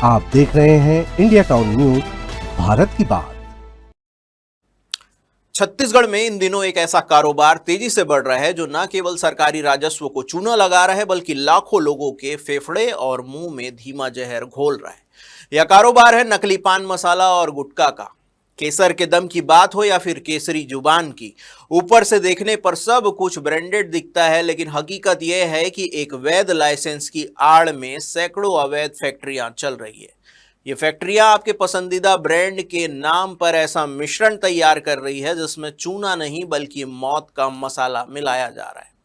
आप देख रहे हैं इंडिया टाउन न्यूज, भारत की बात। छत्तीसगढ़ में इन दिनों एक ऐसा कारोबार तेजी से बढ़ रहा है जो न केवल सरकारी राजस्व को चूना लगा रहा है बल्कि लाखों लोगों के फेफड़े और मुंह में धीमा जहर घोल रहा है। यह कारोबार है नकली पान मसाला और गुटखा का। केसर के दम की बात हो या फिर केसरी जुबान की, ऊपर से देखने पर सब कुछ ब्रांडेड दिखता है, लेकिन हकीकत यह है कि एक वैध लाइसेंस की आड़ में सैकड़ों अवैध फैक्ट्रियां चल रही है। ये फैक्ट्रियां आपके पसंदीदा ब्रांड के नाम पर ऐसा मिश्रण तैयार कर रही है जिसमें चूना नहीं बल्कि मौत का मसाला मिलाया जा रहा है।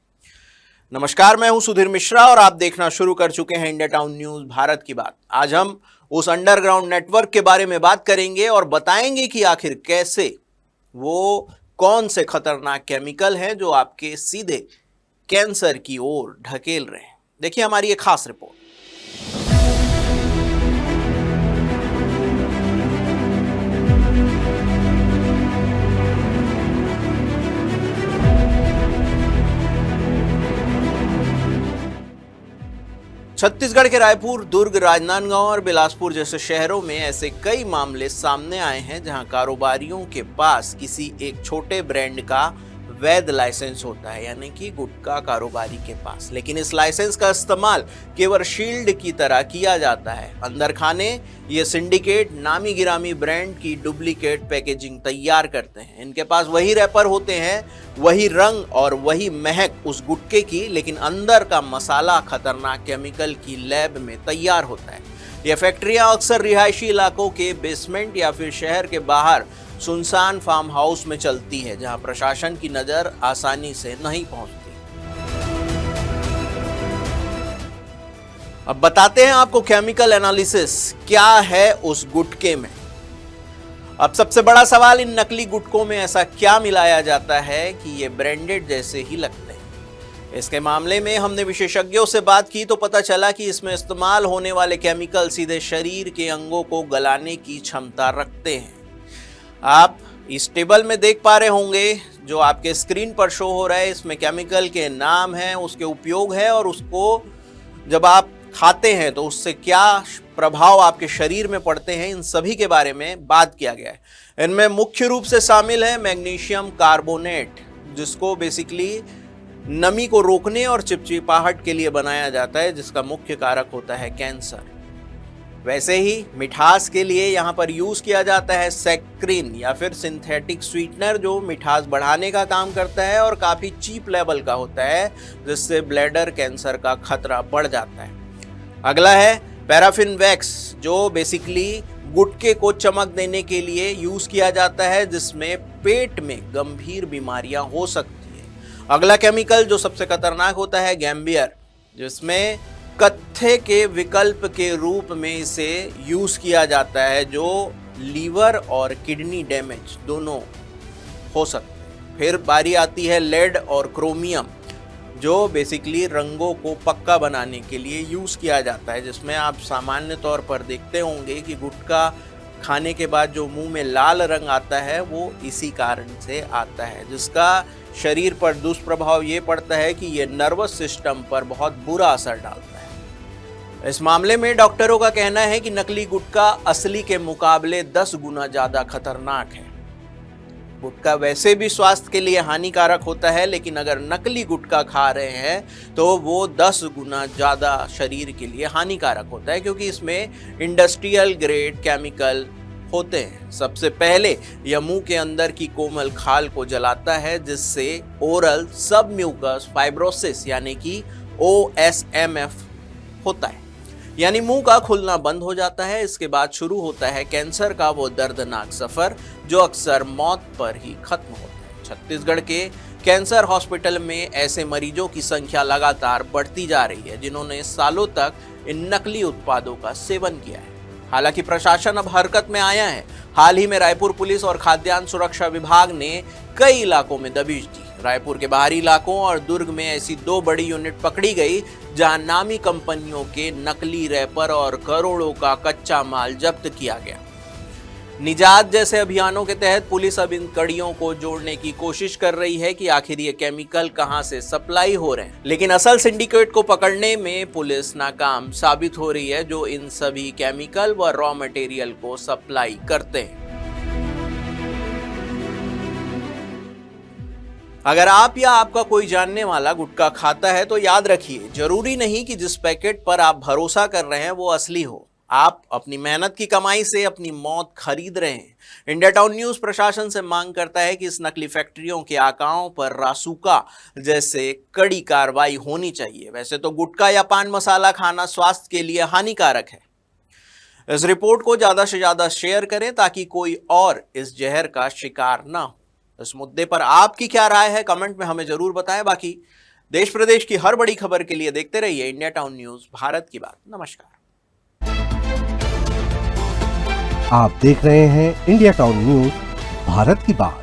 नमस्कार, मैं हूं सुधीर मिश्रा और आप देखना शुरू कर चुके हैं इंडिया टाउन न्यूज भारत की बात। आज हम उस अंडरग्राउंड नेटवर्क के बारे में बात करेंगे और बताएंगे कि आखिर कैसे वो कौन से खतरनाक केमिकल हैं जो आपके सीधे कैंसर की ओर ढकेल रहे हैं। देखिए हमारी एक खास रिपोर्ट। छत्तीसगढ़ के रायपुर, दुर्ग, राजनांदगांव और बिलासपुर जैसे शहरों में ऐसे कई मामले सामने आए हैं जहां कारोबारियों के पास किसी एक छोटे ब्रांड का वैध लाइसेंस होता है, यानी कि गुटखा कारोबारी के पास, लेकिन इस लाइसेंस का इस्तेमाल केवल शील्ड की तरह किया जाता है। अंदर खाने ये सिंडिकेट नामी गिरामी ब्रांड की डुप्लीकेट पैकेजिंग तैयार करते हैं। इनके पास वही रैपर होते हैं, वही रंग और वही महक उस गुटखे की, लेकिन अंदर का मसाला खतरनाक केमिकल की लैब में तैयार होता है। ये फैक्ट्रियां अक्सर रिहायशी इलाकों के बेसमेंट या फिर शहर के बाहर सुनसान फार्म हाउस में चलती है, जहां प्रशासन की नजर आसानी से नहीं पहुंचती। अब बताते हैं आपको केमिकल एनालिसिस क्या है उस गुटखे में। अब सबसे बड़ा सवाल, इन नकली गुटखों में ऐसा क्या मिलाया जाता है कि ये ब्रांडेड जैसे ही लगते हैं। इसके मामले में हमने विशेषज्ञों से बात की तो पता चला कि इसमें इस्तेमाल होने वाले केमिकल सीधे शरीर के अंगों को गलाने की क्षमता रखते हैं। आप इस टेबल में देख पा रहे होंगे जो आपके स्क्रीन पर शो हो रहा है, इसमें केमिकल के नाम है, उसके उपयोग है और उसको जब आप खाते हैं तो उससे क्या प्रभाव आपके शरीर में पड़ते हैं, इन सभी के बारे में बात किया गया है। इनमें मुख्य रूप से शामिल है मैग्नीशियम कार्बोनेट, जिसको बेसिकली नमी को रोकने और चिपचिपाहट के लिए बनाया जाता है, जिसका मुख्य कारक होता है कैंसर। वैसे ही मिठास के लिए यहाँ पर यूज किया जाता है सैक्रिन या फिर सिंथेटिक स्वीटनर, जो मिठास बढ़ाने का काम करता है और काफी चीप लेवल का होता है, जिससे ब्लैडर कैंसर का खतरा बढ़ जाता है। अगला है पैराफिन वैक्स, जो बेसिकली गुटखे को चमक देने के लिए यूज किया जाता है, जिसमें पेट में गंभीर बीमारियां हो सकती है। अगला केमिकल जो सबसे खतरनाक होता है गैम्बियर, जिसमें कत्थे के विकल्प के रूप में इसे यूज किया जाता है, जो लीवर और किडनी डैमेज दोनों हो सकते हैं। फिर बारी आती है लेड और क्रोमियम, जो बेसिकली रंगों को पक्का बनाने के लिए यूज किया जाता है, जिसमें आप सामान्य तौर पर देखते होंगे कि गुटखा खाने के बाद जो मुंह में लाल रंग आता है वो इसी कारण से आता है, जिसका शरीर पर दुष्प्रभाव ये पड़ता है कि ये नर्वस सिस्टम पर बहुत बुरा असर डालता है। इस मामले में डॉक्टरों का कहना है कि नकली गुटखा असली के मुकाबले 10 गुना ज्यादा खतरनाक है। गुटखा वैसे भी स्वास्थ्य के लिए हानिकारक होता है, लेकिन अगर नकली गुटखा खा रहे हैं तो वो 10 गुना ज्यादा शरीर के लिए हानिकारक होता है, क्योंकि इसमें इंडस्ट्रियल ग्रेड केमिकल होते हैं। सबसे पहले यह मुंह के अंदर की कोमल खाल को जलाता है, जिससे ओरल सब म्यूकस फाइब्रोसिस यानी कि OSMF होता है, यानी मुंह का खुलना बंद हो जाता है। इसके बाद शुरू होता है कैंसर का वो दर्दनाक सफर, जो अक्सर मौत पर ही खत्म होता है। छत्तीसगढ़ के कैंसर हॉस्पिटल में ऐसे मरीजों की संख्या लगातार बढ़ती जा रही है, जिन्होंने सालों तक इन नकली उत्पादों का सेवन किया है। हालांकि प्रशासन अब हरकत में आया है। हाल ही में रायपुर पुलिस और खाद्यान्न सुरक्षा विभाग ने कई इलाकों में दबिश दी। रायपुर के बाहरी इलाकों और दुर्ग में ऐसी 2 बड़ी यूनिट पकड़ी गई, जहां नामी कंपनियों के नकली रैपर और करोड़ों का कच्चा माल जब्त किया गया। निजात जैसे अभियानों के तहत पुलिस अब इन कड़ियों को जोड़ने की कोशिश कर रही है कि आखिर ये केमिकल कहां से सप्लाई हो रहे हैं, लेकिन असल सिंडिकेट को पकड़ने में पुलिस नाकाम साबित हो रही है, जो इन सभी केमिकल व रॉ मटेरियल को सप्लाई करते हैं। अगर आप या आपका कोई जानने वाला गुटखा खाता है तो याद रखिए, जरूरी नहीं कि जिस पैकेट पर आप भरोसा कर रहे हैं वो असली हो। आप अपनी मेहनत की कमाई से अपनी मौत खरीद रहे हैं। इंडिया टाउन न्यूज प्रशासन से मांग करता है कि इस नकली फैक्ट्रियों के आकाओं पर रासुका जैसे कड़ी कार्रवाई होनी चाहिए। वैसे तो गुटखा या पान मसाला खाना स्वास्थ्य के लिए हानिकारक है। इस रिपोर्ट को ज्यादा से ज्यादा शेयर करें ताकि कोई और इस जहर का शिकार ना हो। इस मुद्दे पर आपकी क्या राय है, कमेंट में हमें जरूर बताएं। बाकी देश प्रदेश की हर बड़ी खबर के लिए देखते रहिए इंडिया टाउन न्यूज, भारत की बात। नमस्कार। आप देख रहे हैं इंडिया टाउन न्यूज, भारत की बात।